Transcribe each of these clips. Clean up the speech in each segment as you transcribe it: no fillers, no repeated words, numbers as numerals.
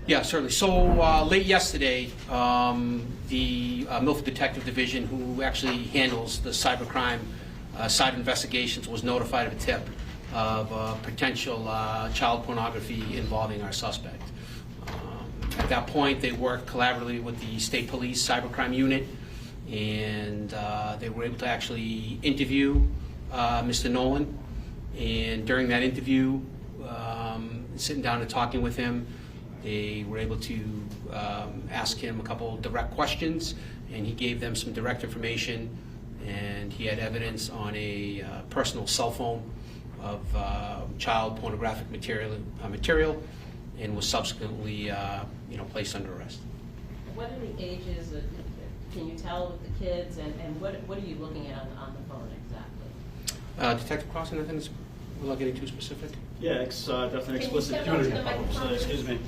Yeah, certainly. So late yesterday, the Milford Detective Division, who actually handles the cybercrime side investigations, was notified of a tip of potential child pornography involving our suspect. At that point, they worked collaboratively with the State Police Cybercrime Unit, and they were able to actually interview Mr. Nolan. And during that interview, sitting down and talking with him, they were able to ask him a couple direct questions, and he gave them some direct information, and he had evidence on a personal cell phone of child pornographic material, and was subsequently placed under arrest. What are the ages, can you tell with the kids, and what are you looking at on the phone exactly? Detective Crossan, I think without getting too specific. Yeah, it's definitely explicit. Can you step up to the microphone? Excuse me.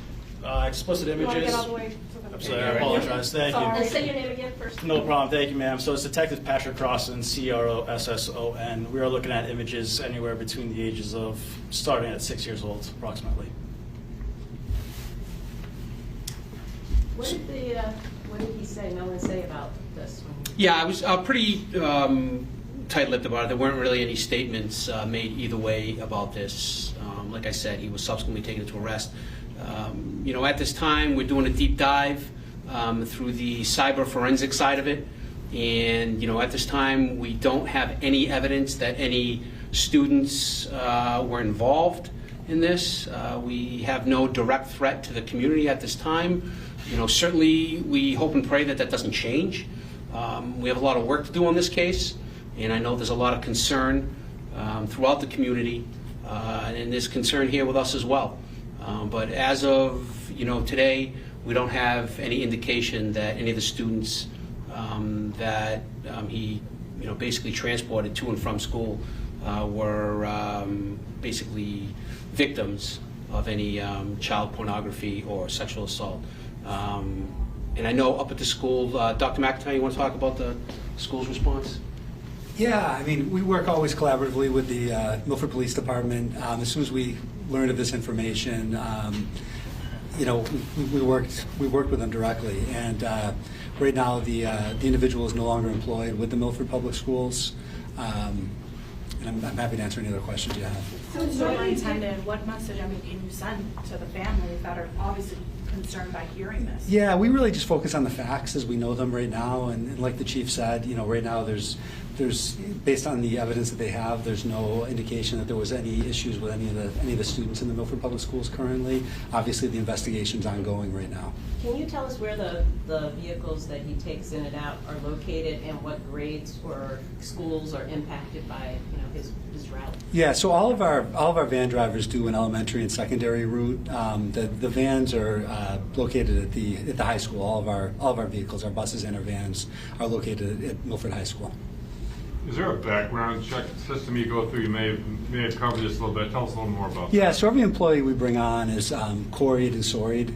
Explicit You want to images. get all the way to the I'm sorry, I apologize. Thank And you. say your name again first. No problem. Thank you, ma'am. So it's Detective Patrick Crossan, Crosson. We are looking at images anywhere between the ages of starting at 6 years old, approximately. What did he say, Nolan say about this? Yeah, I was pretty tight-lipped about it. There weren't really any statements made either way about this. Like I said, he was subsequently taken into arrest. At this time, we're doing a deep dive through the cyber forensic side of it. And, at this time, we don't have any evidence that any students were involved in this. We have no direct threat to the community at this time. Certainly, we hope and pray that that doesn't change. We have a lot of work to do on this case, and I know there's a lot of concern throughout the community, and there's concern here with us as well. But as of today, we don't have any indication that any of the students that he basically transported to and from school were basically victims of any child pornography or sexual assault. And I know up at the school, Dr. McIntyre, you want to talk about the school's response? Yeah, I mean, we work always collaboratively with the Milford Police Department. As soon as we learned of this information, we worked with them directly. And right now, the individual is no longer employed with the Milford Public Schools. And I'm happy to answer any other questions you have. So what intended, what message, can you send to the families that are obviously concerned by hearing this? Yeah, we really just focus on the facts as we know them right now, and like the chief said, right now there's based on the evidence that they have, there's no indication that there was any issues with any of the students in the Milford Public Schools currently. Obviously, the investigation's ongoing right now. Can you tell us where the vehicles that he takes in and out are located, and what grades or schools are impacted by his route? Yeah, so all of our van drivers do an elementary and secondary route. The vans are located at the high school. All of our vehicles, our buses and our vans, are located at Milford High School. Is there a background check system you go through? You may have covered this a little bit. Tell us a little more about that. Yeah, so every employee we bring on is quarried and soried.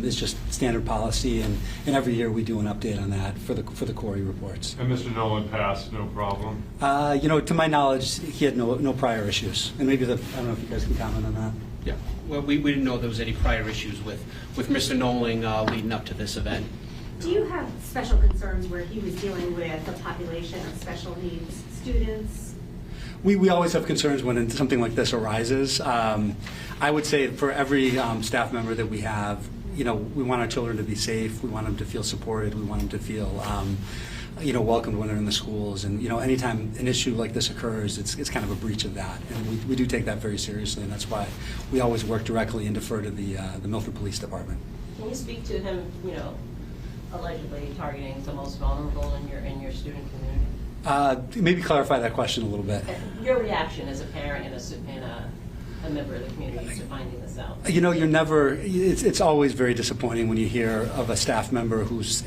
It's just standard policy, and every year we do an update on that for the quarry reports. And Mr. Nolan passed, no problem? To my knowledge, he had no prior issues. And maybe I don't know if you guys can comment on that. Yeah. Well, we didn't know there was any prior issues with Mr. Nolan leading up to this event. Do you have special concerns where he was dealing with a population of special needs students? We always have concerns when something like this arises. I would say for every staff member that we have, we want our children to be safe. We want them to feel supported. We want them to feel, welcomed when they're in the schools. And anytime an issue like this occurs, it's kind of a breach of that. And we do take that very seriously, and that's why we always work directly and defer to the Milford Police Department. Can you speak to him, allegedly targeting the most vulnerable in your student community? Maybe clarify that question a little bit. Your reaction as a parent and a member of the community to finding this out? You're never. It's always very disappointing when you hear of a staff member who's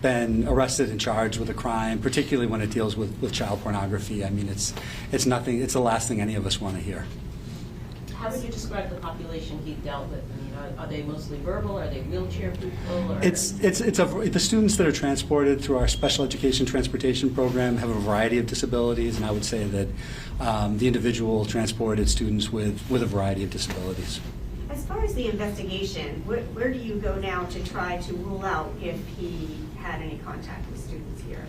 been arrested and charged with a crime, particularly when it deals with child pornography. It's nothing. It's the last thing any of us want to hear. How would you describe the population he dealt with? Are they mostly verbal? Are they wheelchair people? Or? The students that are transported through our special education transportation program have a variety of disabilities, and I would say that the individual transported students with a variety of disabilities. As far as the investigation, where do you go now to try to rule out if he had any contact with students here?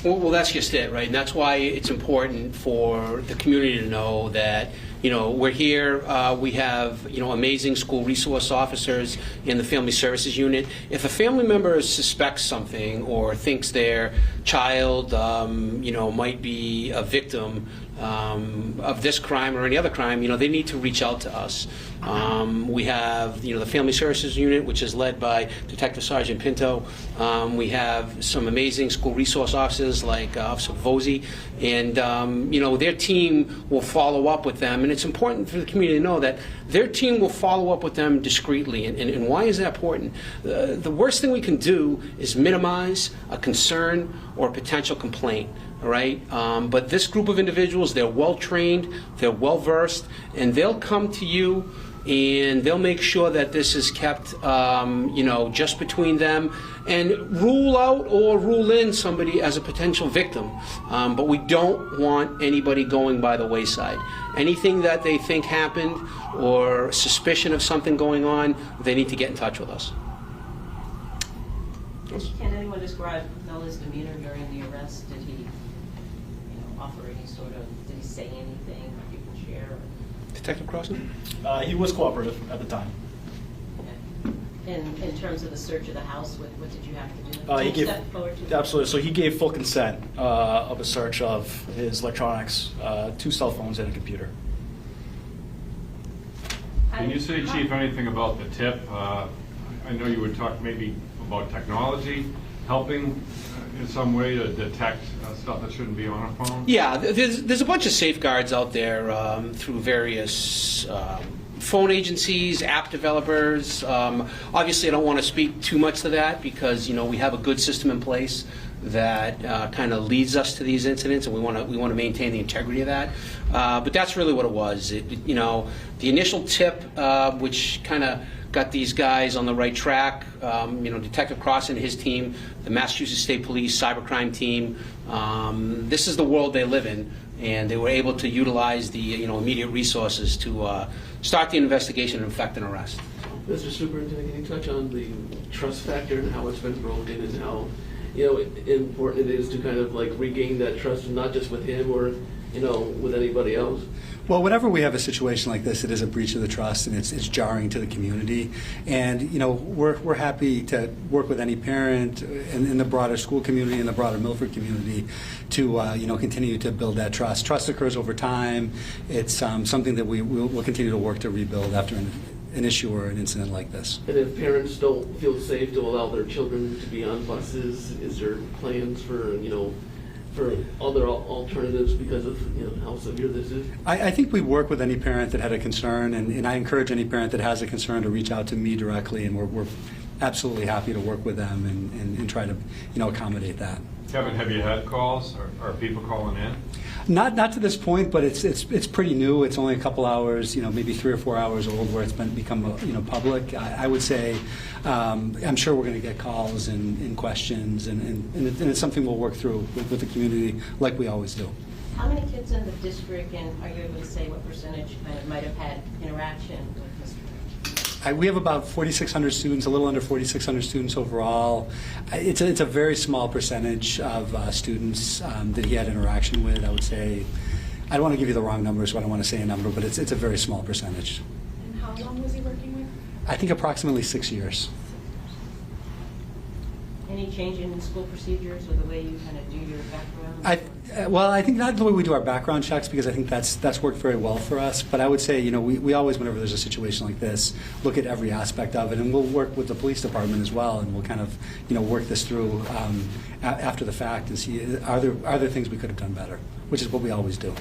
Well, that's just it, right? And that's why it's important for the community to know that, we're here, we have, amazing school resource officers in the Family Services Unit. If a family member suspects something or thinks their child, might be a victim of this crime or any other crime, they need to reach out to us. We have, the Family Services Unit, which is led by Detective Sergeant Pinto. We have some amazing school resource officers like Officer Vosey, and, their team will follow up with them. And it's important for the community to know that their team will follow up with them discreetly. And why is that important? The worst thing we can do is minimize a concern or a potential complaint. All right, but this group of individuals, they're well trained, they're well versed, and they'll come to you and they'll make sure that this is kept, just between them, and rule out or rule in somebody as a potential victim. But we don't want anybody going by the wayside. Anything that they think happened or suspicion of something going on, they need to get in touch with us. Can anyone describe Mellor's demeanor during the arrest? Did he offer any did he say anything you can share? Detective Crossan? He was cooperative at the time. Okay. In terms of the search of the house, what did you have to do? He Can you gave, step forward to absolutely. So he gave full consent of a search of his electronics, 2 cell phones and a computer. Can you say, Chief, anything about the tip? I know you would talk maybe about technology helping in some way to detect stuff that shouldn't be on a phone? Yeah, there's a bunch of safeguards out there through various phone agencies, app developers. Obviously, I don't want to speak too much to that because we have a good system in place that kind of leads us to these incidents, and we want to maintain the integrity of that. But that's really what it was. The initial tip, which kind of got these guys on the right track. Detective Cross and his team, the Massachusetts State Police cybercrime team. This is the world they live in, and they were able to utilize the immediate resources to start the investigation and effect an arrest. Mr. Superintendent, can you touch on the trust factor and how it's been broken and how important it is to kind of like regain that trust, not just with him or with anybody else? Well, whenever we have a situation like this, it is a breach of the trust, and it's jarring to the community. And we're happy to work with any parent in the broader school community and the broader Milford community to continue to build that trust. Trust occurs over time. It's something that we'll continue to work to rebuild after an issue or an incident like this. And if parents don't feel safe to allow their children to be on buses, is there plans for for other alternatives because of how severe this is? I think we work with any parent that had a concern, and I encourage any parent that has a concern to reach out to me directly, and we're absolutely happy to work with them and try to accommodate that. Kevin, have you had calls or people calling in? Not to this point, but it's pretty new. It's only a couple hours, maybe 3 or 4 hours old, where it's become public. I would say I'm sure we're going to get calls and questions, and it's something we'll work through with the community like we always do. How many kids in the district, and are you able to say what percentage might have had interaction with Mr. We have about 4,600 students, a little under 4,600 students overall. It's a very small percentage of students that he had interaction with. I would say, I don't want to give you the wrong number, so I don't want to say a number, but it's a very small percentage. And how long was he working with? I think approximately 6 years. Any change in school procedures or the way you kind of do your background? I think not the way we do our background checks, because I think that's worked very well for us. But I would say, we always, whenever there's a situation like this, look at every aspect of it, and we'll work with the police department as well, and we'll kind of, work this through after the fact and see are there things we could have done better, which is what we always do.